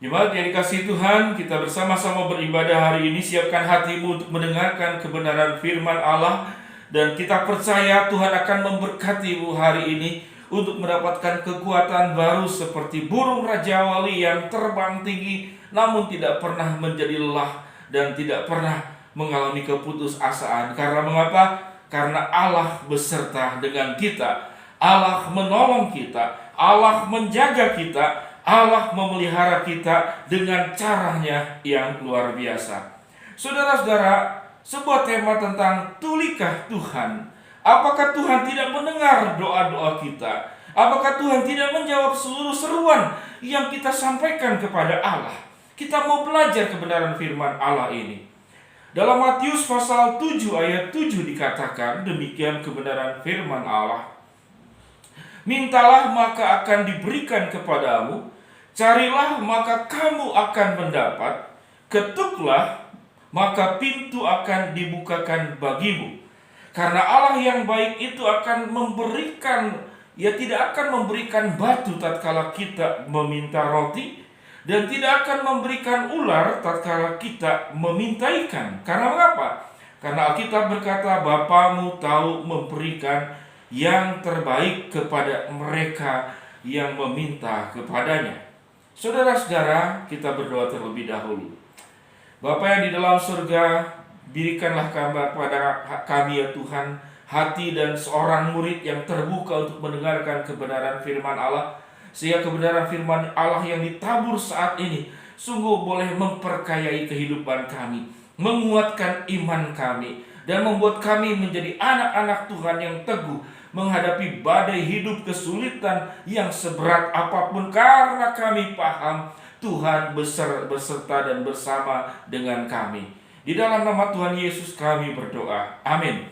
Jemaat yang dikasihi Tuhan, kita bersama-sama beribadah hari ini. Siapkan hatimu untuk mendengarkan kebenaran firman Allah. Dan kita percaya Tuhan akan memberkatimu hari ini untuk mendapatkan kekuatan baru seperti burung Raja Wali yang terbang tinggi namun tidak pernah menjadi lelah dan tidak pernah mengalami keputusasaan. Karena mengapa? Karena Allah beserta dengan kita. Allah menolong kita, Allah menjaga kita, Allah memelihara kita dengan caranya yang luar biasa. Saudara-saudara, sebuah tema tentang tulikah Tuhan? Apakah Tuhan tidak mendengar doa-doa kita? Apakah Tuhan tidak menjawab seluruh seruan yang kita sampaikan kepada Allah? Kita mau belajar kebenaran firman Allah ini. Dalam Matius pasal 7 ayat 7 dikatakan demikian kebenaran firman Allah. Mintalah maka akan diberikan kepadamu, carilah maka kamu akan mendapat, ketuklah maka pintu akan dibukakan bagimu. Karena Allah yang baik itu akan memberikan, tidak akan memberikan batu tatkala kita meminta roti, dan tidak akan memberikan ular tatkala kita meminta ikan. Karena mengapa? Karena Alkitab berkata, Bapamu tahu memberikan yang terbaik kepada mereka yang meminta kepadanya. Saudara-saudara, kita berdoa terlebih dahulu. Bapa yang di dalam surga, berikanlah kabar pada kami ya Tuhan, hati dan seorang murid yang terbuka untuk mendengarkan kebenaran firman Allah, sehingga kebenaran firman Allah yang ditabur saat ini sungguh boleh memperkayai kehidupan kami, menguatkan iman kami, dan membuat kami menjadi anak-anak Tuhan yang teguh menghadapi badai hidup kesulitan yang seberat apapun, karena kami paham Tuhan beserta dan bersama dengan kami. Di dalam nama Tuhan Yesus kami berdoa. Amin.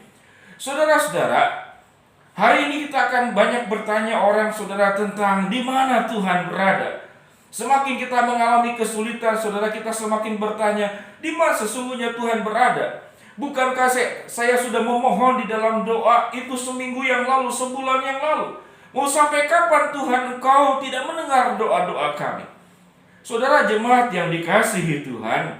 Saudara-saudara, hari ini kita akan banyak bertanya orang saudara tentang di mana Tuhan berada. Semakin kita mengalami kesulitan, saudara, kita semakin bertanya, di mana sesungguhnya Tuhan berada? Bukankah saya sudah memohon di dalam doa itu seminggu yang lalu, sebulan yang lalu? Mau sampai kapan Tuhan Engkau tidak mendengar doa-doa kami? Saudara jemaat yang dikasihi Tuhan,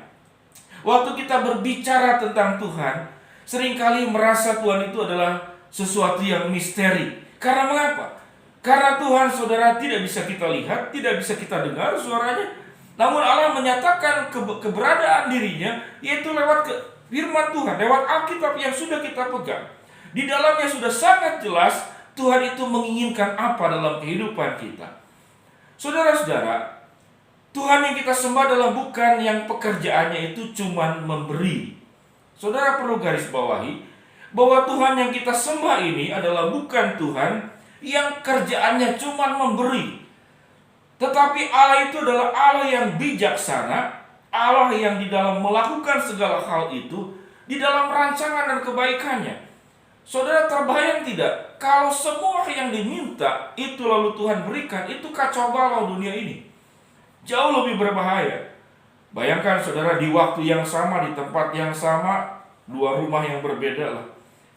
waktu kita berbicara tentang Tuhan, seringkali merasa Tuhan itu adalah sesuatu yang misteri. Karena mengapa? Karena Tuhan saudara tidak bisa kita lihat, tidak bisa kita dengar suaranya. Namun Allah menyatakan keberadaan dirinya, yaitu lewat firman Tuhan, lewat Alkitab yang sudah kita pegang. Di dalamnya sudah sangat jelas Tuhan itu menginginkan apa dalam kehidupan kita. Saudara-saudara, Tuhan yang kita sembah adalah bukan yang pekerjaannya itu cuma memberi. Saudara perlu garis bawahi bahwa Tuhan yang kita sembah ini adalah bukan Tuhan yang kerjaannya cuma memberi. Tetapi Allah itu adalah Allah yang bijaksana, Allah yang di dalam melakukan segala hal itu di dalam rancangan dan kebaikannya. Saudara terbayang tidak kalau semua yang diminta itu lalu Tuhan berikan, itu kacau balau dunia ini. Jauh lebih berbahaya. Bayangkan saudara, di waktu yang sama, di tempat yang sama, dua rumah yang berbeda lah.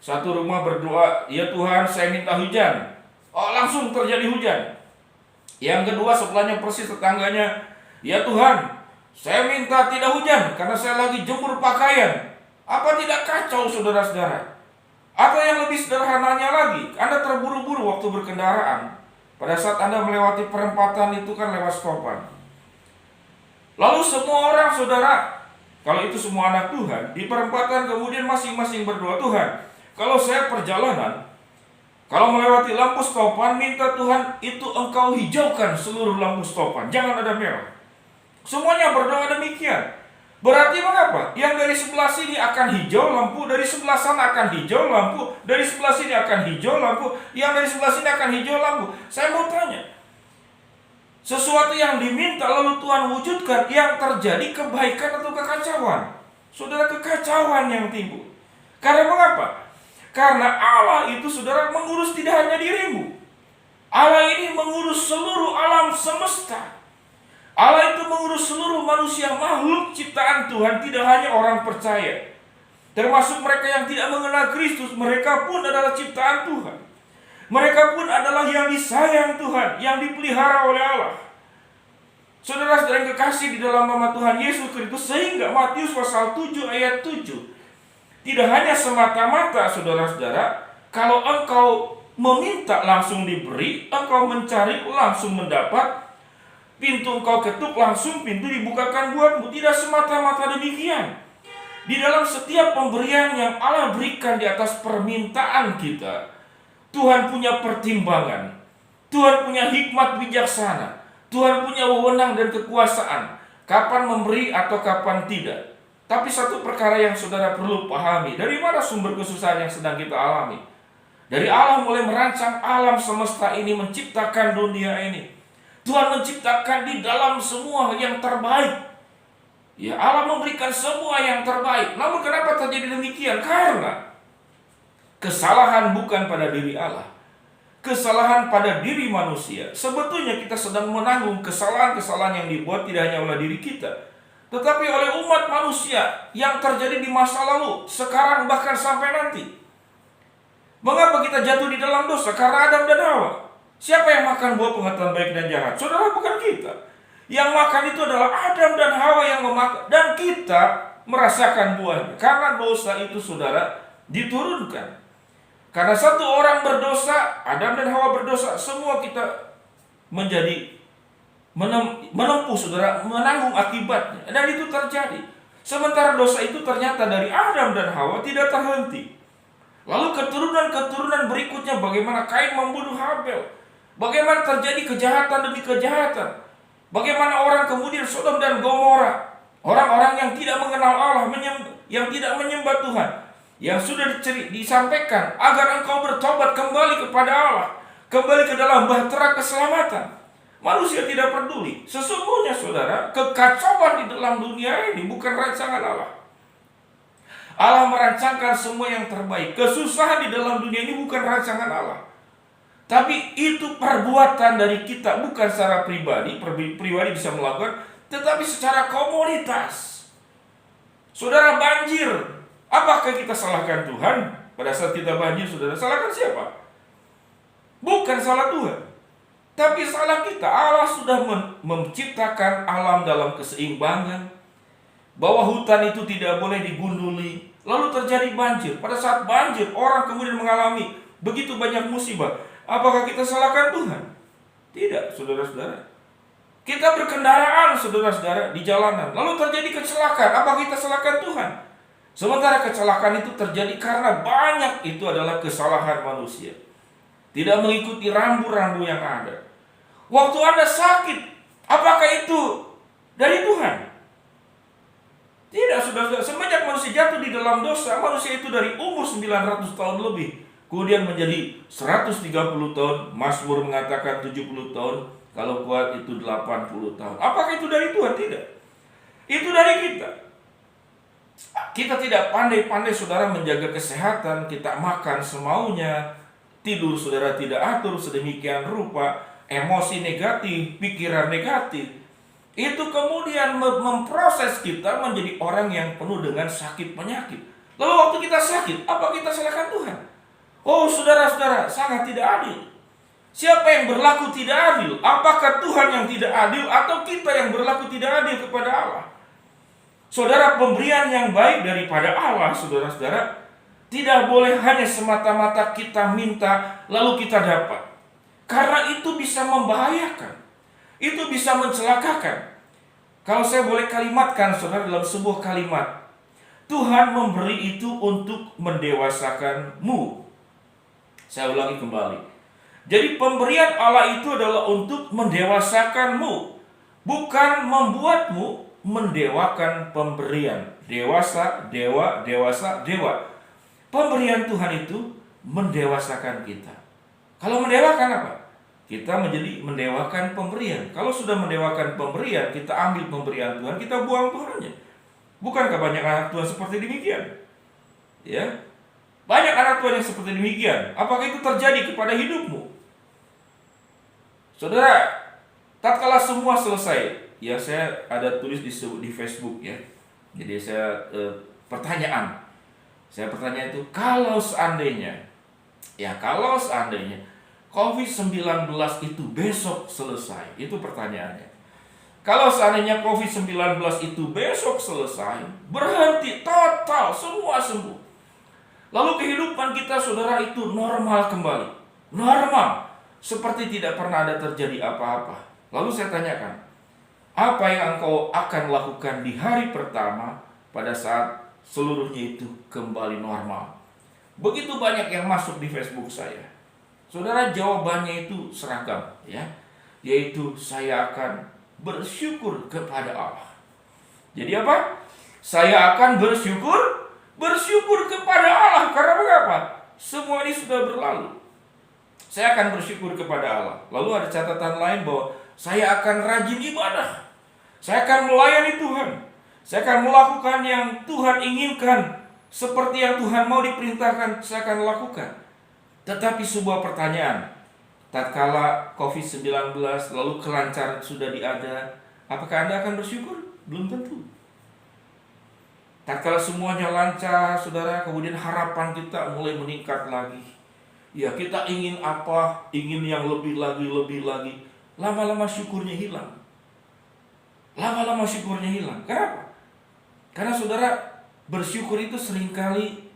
Satu rumah berdoa, ya Tuhan saya minta hujan. Oh, langsung terjadi hujan. Yang kedua sebelahnya persis tetangganya, ya Tuhan saya minta tidak hujan karena saya lagi jemur pakaian. Apa tidak kacau saudara-saudara? Atau yang lebih sederhananya lagi, Anda terburu-buru waktu berkendaraan. Pada saat Anda melewati perempatan itu kan lewat stopan. Lalu semua orang saudara, kalau itu semua anak Tuhan, di perempatan kemudian masing-masing berdoa, Tuhan kalau saya perjalanan, kalau melewati lampu stopan, minta Tuhan itu Engkau hijaukan seluruh lampu stopan, jangan ada merah. Semuanya berdoa demikian. Berarti mengapa? Yang dari sebelah sini akan hijau lampu, dari sebelah sana akan hijau lampu, dari sebelah sini akan hijau lampu, yang dari sebelah sini akan hijau lampu. Saya mau tanya, sesuatu yang diminta lalu Tuhan wujudkan, yang terjadi kebaikan atau kekacauan? Saudara, kekacauan yang timbul. Karena mengapa? Karena Allah itu saudara mengurus tidak hanya dirimu. Allah ini mengurus seluruh alam semesta. Allah itu mengurus seluruh manusia, makhluk ciptaan Tuhan, tidak hanya orang percaya. Termasuk mereka yang tidak mengenal Kristus, mereka pun adalah ciptaan Tuhan. Mereka pun adalah yang disayang Tuhan, yang dipelihara oleh Allah. Saudara-saudara yang kekasih di dalam nama Tuhan Yesus Kristus, sehingga Matius pasal 7 ayat 7 tidak hanya semata-mata saudara-saudara, kalau engkau meminta langsung diberi, engkau mencari langsung mendapat, pintu engkau ketuk langsung pintu dibukakan buatmu. Tidak semata-mata demikian. Di dalam setiap pemberian yang Allah berikan di atas permintaan kita, Tuhan punya pertimbangan, Tuhan punya hikmat bijaksana, Tuhan punya wewenang dan kekuasaan, kapan memberi atau kapan tidak. Tapi satu perkara yang saudara perlu pahami, dari mana sumber kesusahan yang sedang kita alami? Dari Allah mulai merancang alam semesta ini, menciptakan dunia ini. Tuhan menciptakan di dalam semua yang terbaik. Ya, Allah memberikan semua yang terbaik. Namun kenapa terjadi demikian? Karena kesalahan bukan pada diri Allah, kesalahan pada diri manusia. Sebetulnya kita sedang menanggung kesalahan-kesalahan yang dibuat tidak hanya oleh diri kita, tetapi oleh umat manusia yang terjadi di masa lalu, sekarang bahkan sampai nanti. Mengapa kita jatuh di dalam dosa? Karena Adam dan Hawa. Siapa yang makan buah pengetahuan baik dan jahat? Saudara, bukan kita. Yang makan itu adalah Adam dan Hawa yang memakan, dan kita merasakan buahnya. Karena dosa itu, saudara, diturunkan. Karena satu orang berdosa, Adam dan Hawa berdosa, semua kita menjadi menempuh, saudara, menanggung akibatnya. Dan itu terjadi. Sementara dosa itu ternyata dari Adam dan Hawa tidak terhenti. Lalu keturunan-keturunan berikutnya, bagaimana Kain membunuh Habel, bagaimana terjadi kejahatan demi kejahatan, bagaimana orang kemudian Sodom dan Gomora, orang-orang yang tidak mengenal Allah, yang tidak menyembah Tuhan, yang sudah disampaikan agar engkau bertobat kembali kepada Allah, kembali ke dalam bahtera keselamatan. Manusia tidak peduli. Sesungguhnya, saudara, kekacauan di dalam dunia ini bukan rancangan Allah. Allah merancangkan semua yang terbaik. Kesusahan di dalam dunia ini bukan rancangan Allah, tapi itu perbuatan dari kita, bukan secara pribadi bisa melakukan, tetapi secara komunitas. Saudara, banjir, apakah kita salahkan Tuhan? Pada saat kita banjir, saudara, salahkan siapa? Bukan salah Tuhan, tapi salah kita. Allah sudah menciptakan alam dalam keseimbangan, bahwa hutan itu tidak boleh digunduli, lalu terjadi banjir. Pada saat banjir, orang kemudian mengalami begitu banyak musibah. Apakah kita salahkan Tuhan? Tidak, saudara-saudara. Kita berkendaraan, saudara-saudara, di jalanan, lalu terjadi kecelakaan. Apakah kita salahkan Tuhan? Sementara kecelakaan itu terjadi karena banyak itu adalah kesalahan manusia, tidak mengikuti rambu-rambu yang ada. Waktu Anda sakit, apakah itu dari Tuhan? Tidak, saudara-saudara. Semenjak manusia jatuh di dalam dosa, manusia itu dari umur 900 tahun lebih, kemudian menjadi 130 tahun. Mazmur mengatakan 70 tahun, kalau kuat itu 80 tahun. Apakah itu dari Tuhan? Tidak. Itu dari kita. Kita tidak pandai-pandai, saudara, menjaga kesehatan. Kita makan semaunya, tidur, saudara, tidak atur sedemikian rupa, emosi negatif, pikiran negatif. Itu kemudian memproses kita menjadi orang yang penuh dengan sakit penyakit. Lalu waktu kita sakit, apa kita salahkan Tuhan? Oh, saudara-saudara, sangat tidak adil. Siapa yang berlaku tidak adil? Apakah Tuhan yang tidak adil atau kita yang berlaku tidak adil kepada Allah? Saudara, pemberian yang baik daripada Allah, saudara-saudara, tidak boleh hanya semata-mata kita minta lalu kita dapat. Karena itu bisa membahayakan. Itu bisa mencelakakan. Kalau saya boleh kalimatkan, saudara, dalam sebuah kalimat, Tuhan memberi itu untuk mendewasakanmu. Saya ulangi kembali. Jadi pemberian Allah itu adalah untuk mendewasakanmu, bukan membuatmu mendewakan pemberian. Dewasa, dewa, dewasa, dewa. Pemberian Tuhan itu mendewasakan kita. Kalau mendewakan apa? Kita menjadi mendewakan pemberian. Kalau sudah mendewakan pemberian, kita ambil pemberian Tuhan, kita buang Tuhannya. Bukankah banyak anak Tuhan seperti demikian? Ya, banyak anak Tuhan yang seperti demikian. Apakah itu terjadi kepada hidupmu? Saudara, tatkala semua selesai, ya, saya ada tulis di Facebook, ya. Jadi saya pertanyaan. Saya bertanya itu, kalau seandainya COVID-19 itu besok selesai, itu pertanyaannya. Kalau seandainya COVID-19 itu besok selesai, berhenti total, semua sembuh. Lalu kehidupan kita saudara itu normal kembali. Normal. Seperti tidak pernah ada terjadi apa-apa. Lalu saya tanyakan, apa yang engkau akan lakukan di hari pertama pada saat seluruhnya itu kembali normal? Begitu banyak yang masuk di Facebook saya. Saudara, jawabannya itu seragam, ya. Yaitu saya akan bersyukur kepada Allah. Jadi apa? Saya akan bersyukur kepada Allah. Karena mengapa? Semua ini sudah berlalu. Saya akan bersyukur kepada Allah. Lalu ada catatan lain bahwa saya akan rajin ibadah. Saya akan melayani Tuhan. Saya akan melakukan yang Tuhan inginkan. Seperti yang Tuhan mau diperintahkan, saya akan lakukan. Tetapi sebuah pertanyaan, tatkala COVID-19 lalu kelancaran sudah diada, apakah Anda akan bersyukur? Belum tentu. Tatkala semuanya lancar, saudara, kemudian harapan kita mulai meningkat lagi. Ya, kita ingin apa? Ingin yang lebih lagi. Lama-lama syukurnya hilang. Kenapa? Karena saudara, bersyukur itu seringkali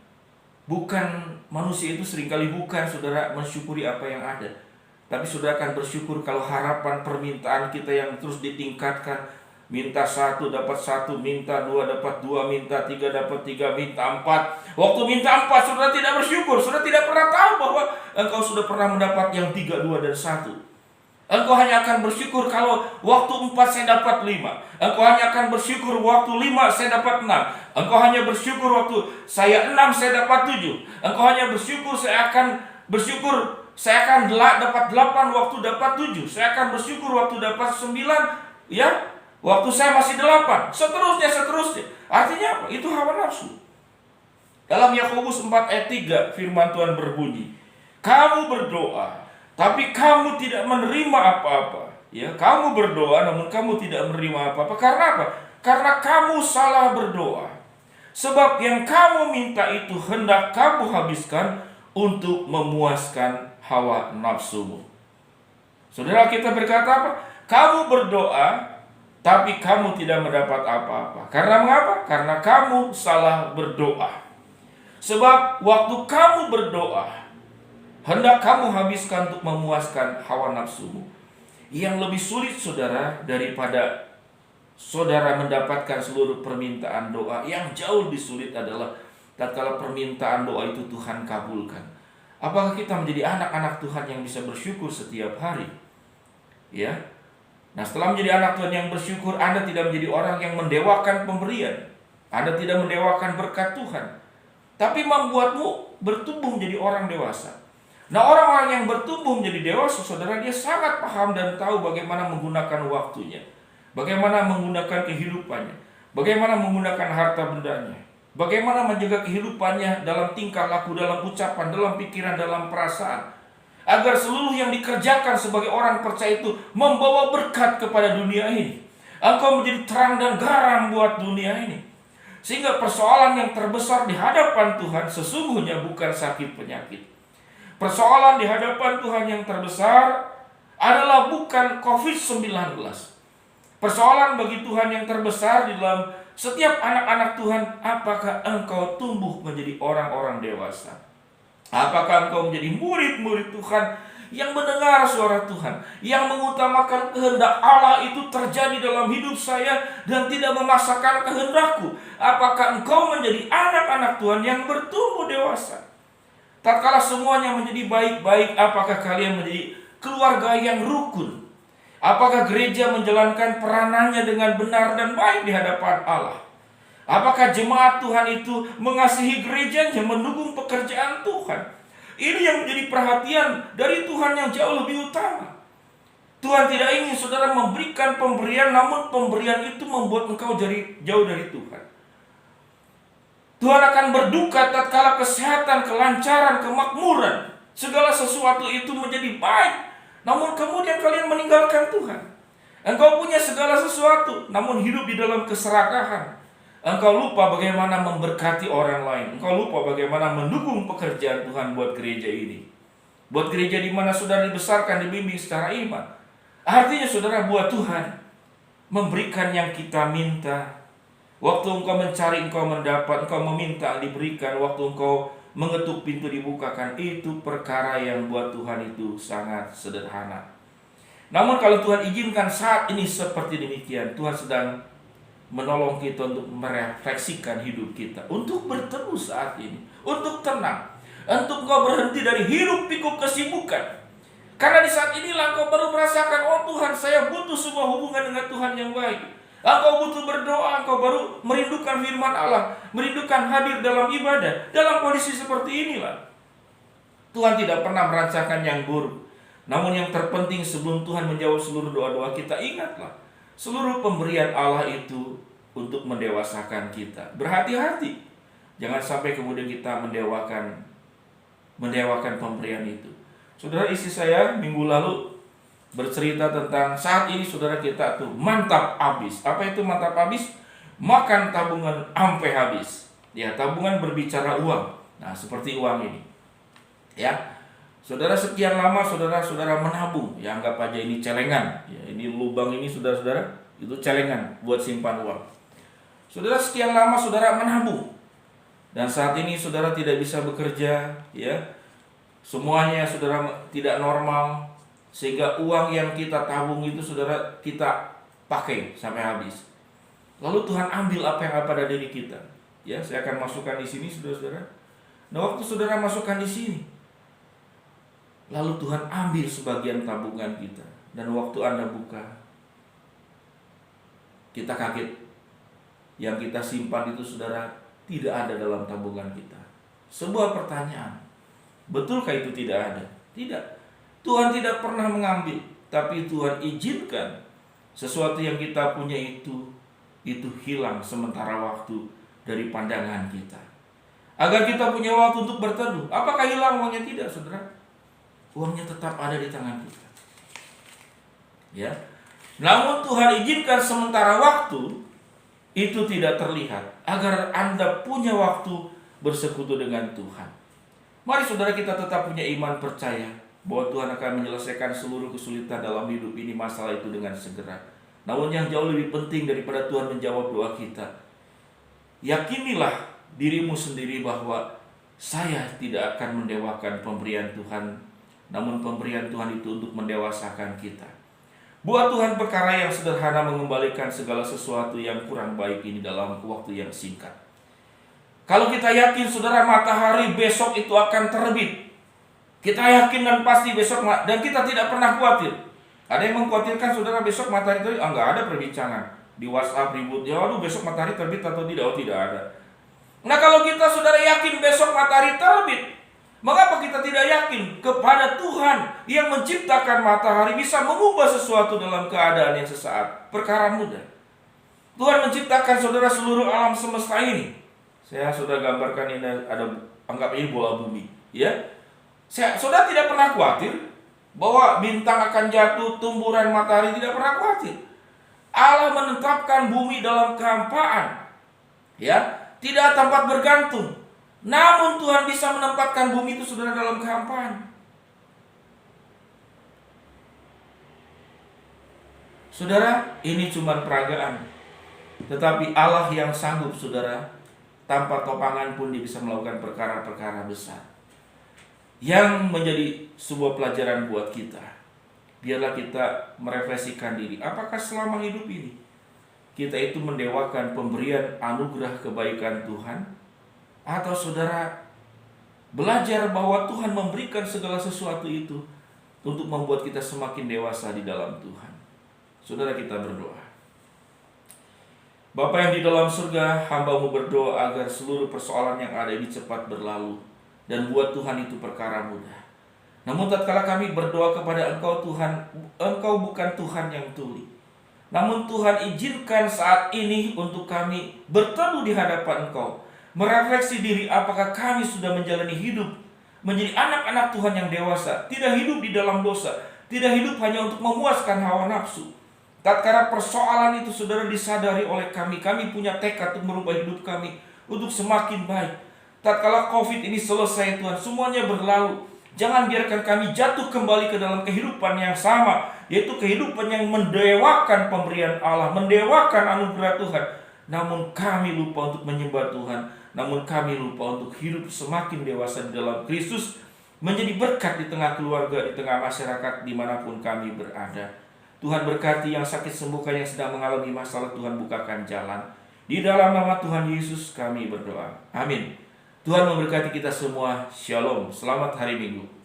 manusia itu seringkali bukan saudara mensyukuri apa yang ada. Tapi saudara akan bersyukur kalau harapan permintaan kita yang terus ditingkatkan. Minta 1 dapat 1, minta 2 dapat 2, minta 3 dapat 3, minta 4. Waktu minta 4 saudara tidak bersyukur. Saudara tidak pernah tahu bahwa engkau sudah pernah mendapat yang 3, 2, dan 1. Engkau hanya akan bersyukur kalau waktu 4 saya dapat 5. Engkau hanya akan bersyukur waktu 5 saya dapat 6. Engkau hanya bersyukur waktu saya 6 saya dapat 7. Engkau hanya bersyukur saya akan dapat 8 waktu dapat 7. Saya akan bersyukur waktu dapat 9, ya. Waktu saya masih 8. Seterusnya. Artinya apa? Itu hawa nafsu. Dalam Yakobus 4 ayat 3 firman Tuhan berbunyi, kamu berdoa tapi kamu tidak menerima apa-apa. Ya, kamu berdoa namun kamu tidak menerima apa-apa. Karena apa? Karena kamu salah berdoa. Sebab yang kamu minta itu hendak kamu habiskan untuk memuaskan hawa nafsumu. Saudara, kita berkata apa? Kamu berdoa tapi kamu tidak mendapat apa-apa. Karena mengapa? Karena kamu salah berdoa. Sebab waktu kamu berdoa, hendak kamu habiskan untuk memuaskan hawa nafsumu. Yang lebih sulit saudara daripada saudara mendapatkan seluruh permintaan doa, yang jauh lebih sulit adalah tatkala permintaan doa itu Tuhan kabulkan. Apakah kita menjadi anak-anak Tuhan yang bisa bersyukur setiap hari? Ya. Nah, setelah menjadi anak Tuhan yang bersyukur, Anda tidak menjadi orang yang mendewakan pemberian. Anda tidak mendewakan berkat Tuhan. Tapi membuatmu bertumbuh menjadi orang dewasa. Nah, orang-orang yang bertumbuh menjadi dewasa, saudara, dia sangat paham dan tahu bagaimana menggunakan waktunya. Bagaimana menggunakan kehidupannya. Bagaimana menggunakan harta bendanya. Bagaimana menjaga kehidupannya dalam tingkah laku, dalam ucapan, dalam pikiran, dalam perasaan. Agar seluruh yang dikerjakan sebagai orang percaya itu membawa berkat kepada dunia ini. Engkau menjadi terang dan garam buat dunia ini. Sehingga persoalan yang terbesar di hadapan Tuhan sesungguhnya bukan sakit penyakit. Persoalan di hadapan Tuhan yang terbesar adalah bukan COVID-19. Persoalan bagi Tuhan yang terbesar di dalam setiap anak-anak Tuhan, apakah engkau tumbuh menjadi orang-orang dewasa? Apakah engkau menjadi murid-murid Tuhan yang mendengar suara Tuhan, yang mengutamakan kehendak Allah itu terjadi dalam hidup saya dan tidak memaksakan kehendakku? Apakah engkau menjadi anak-anak Tuhan yang bertumbuh dewasa? Tatkala semuanya menjadi baik-baik, apakah kalian menjadi keluarga yang rukun? Apakah gereja menjalankan peranannya dengan benar dan baik di hadapan Allah? Apakah jemaat Tuhan itu mengasihi gerejanya, mendukung pekerjaan Tuhan? Ini yang menjadi perhatian dari Tuhan yang jauh lebih utama. Tuhan tidak ingin saudara memberikan pemberian, namun pemberian itu membuat engkau jauh dari Tuhan. Tuhan akan berduka tatkala kesehatan, kelancaran, kemakmuran, segala sesuatu itu menjadi baik, namun kemudian kalian meninggalkan Tuhan. Engkau punya segala sesuatu, namun hidup di dalam keserakahan. Engkau lupa bagaimana memberkati orang lain. Engkau lupa bagaimana mendukung pekerjaan Tuhan buat gereja ini. Buat gereja di mana saudara dibesarkan, dibimbing secara iman. Artinya saudara buat Tuhan. memberikan yang kita minta. Waktu engkau mencari, engkau mendapat, engkau meminta, diberikan. Waktu engkau mengetuk, pintu dibukakan. Itu perkara yang buat Tuhan itu sangat sederhana. Namun kalau Tuhan izinkan saat ini seperti demikian, Tuhan sedang menolong kita untuk merefleksikan hidup kita, untuk berteduh saat ini, untuk tenang, untuk engkau berhenti dari hiruk pikuk kesibukan. Karena di saat inilah engkau baru merasakan, oh Tuhan, saya butuh sebuah hubungan dengan Tuhan yang baik. Engkau butuh berdoa, engkau baru merindukan firman Allah, merindukan hadir dalam ibadah. Dalam kondisi seperti inilah Tuhan tidak pernah merancangkan yang buruk. Namun yang terpenting sebelum Tuhan menjawab seluruh doa-doa kita, ingatlah, seluruh pemberian Allah itu untuk mendewasakan kita. Berhati-hati, jangan sampai kemudian kita mendewakan pemberian itu. Saudara, istri saya minggu lalu bercerita tentang saat ini saudara kita tuh mantap habis. Apa itu mantap habis? Makan tabungan sampai habis. Ya, tabungan berbicara uang. Nah, seperti uang ini. Ya. Saudara, sekian lama saudara menabung. Ya, anggap aja ini celengan. Ya, ini lubang ini saudara-saudara, itu celengan buat simpan uang. Saudara, sekian lama saudara menabung. Dan saat ini saudara tidak bisa bekerja, ya. Semuanya saudara tidak normal, sehingga uang yang kita tabung itu saudara kita pakai sampai habis. Lalu Tuhan ambil apa yang ada pada diri kita. Ya, saya akan masukkan di sini saudara-saudara. Nah, waktu saudara masukkan di sini, lalu Tuhan ambil sebagian tabungan kita. Dan waktu Anda buka, kita kaget. Yang kita simpan itu saudara tidak ada dalam tabungan kita. Sebuah pertanyaan, betulkah itu tidak ada? Tidak. Tuhan tidak pernah mengambil, tapi Tuhan izinkan sesuatu yang kita punya itu hilang sementara waktu dari pandangan kita. Agar kita punya waktu untuk berteduh. Apakah hilang uangnya? Tidak, saudara. Uangnya tetap ada di tangan kita. Ya. Namun Tuhan izinkan sementara waktu itu tidak terlihat, agar Anda punya waktu bersekutu dengan Tuhan. Mari saudara kita tetap punya iman, percaya bahwa Tuhan akan menyelesaikan seluruh kesulitan dalam hidup ini, masalah itu dengan segera. Namun yang jauh lebih penting daripada Tuhan menjawab doa kita, yakinilah dirimu sendiri bahwa saya tidak akan mendewakan pemberian Tuhan, namun pemberian Tuhan itu untuk mendewasakan kita. Buat Tuhan perkara yang sederhana mengembalikan segala sesuatu yang kurang baik ini dalam waktu yang singkat. Kalau kita yakin saudara matahari besok itu akan terbit, kita yakin dan pasti besok, dan kita tidak pernah khawatir. Ada yang mengkhawatirkan saudara besok matahari terbit? Enggak, ada perbincangan di WhatsApp ribut. Ya waduh, besok matahari terbit atau tidak? Oh, tidak ada. Nah, kalau kita saudara yakin besok matahari terbit, mengapa kita tidak yakin kepada Tuhan yang menciptakan matahari bisa mengubah sesuatu dalam keadaan yang sesaat? Perkara mudah. Tuhan menciptakan saudara seluruh alam semesta ini. Saya sudah gambarkan ini, ada anggap ini bola bumi, ya. Saudara tidak pernah khawatir bahwa bintang akan jatuh, tumburan matahari, tidak pernah khawatir. Allah menetapkan bumi dalam kehampaan, ya, tidak tempat bergantung. Namun Tuhan bisa menempatkan bumi itu saudara dalam kehampaan. Saudara, ini cuma peragaan, tetapi Allah yang sanggup saudara, tanpa topangan pun dia bisa melakukan perkara-perkara besar. Yang menjadi sebuah pelajaran buat kita, biarlah kita merefleksikan diri. Apakah selama hidup ini kita itu mendewakan pemberian anugerah kebaikan Tuhan? Atau saudara belajar bahwa Tuhan memberikan segala sesuatu itu untuk membuat kita semakin dewasa di dalam Tuhan? Saudara, kita berdoa. Bapa yang di dalam surga, hamba-Mu berdoa agar seluruh persoalan yang ada ini cepat berlalu. Dan buat Tuhan itu perkara mudah. Namun tatkala kami berdoa kepada Engkau Tuhan, Engkau bukan Tuhan yang tuli. Namun Tuhan izinkan saat ini untuk kami berteduh di hadapan Engkau, merefleksi diri apakah kami sudah menjalani hidup menjadi anak-anak Tuhan yang dewasa, tidak hidup di dalam dosa, tidak hidup hanya untuk memuaskan hawa nafsu. Tatkala persoalan itu saudara disadari oleh kami punya tekad untuk merubah hidup kami untuk semakin baik. Tatkala COVID ini selesai Tuhan, semuanya berlalu, Jangan biarkan kami jatuh kembali ke dalam kehidupan yang sama, yaitu kehidupan yang mendewakan pemberian Allah, mendewakan anugerah Tuhan. Namun kami lupa untuk menyembah Tuhan. Namun kami lupa untuk hidup semakin dewasa di dalam Kristus, menjadi berkat di tengah keluarga, di tengah masyarakat, dimanapun kami berada. Tuhan berkati yang sakit sembuhkan, yang sedang mengalami masalah Tuhan bukakan jalan. Di dalam nama Tuhan Yesus kami berdoa. Amin. Tuhan memberkati kita semua. Shalom. Selamat hari Minggu.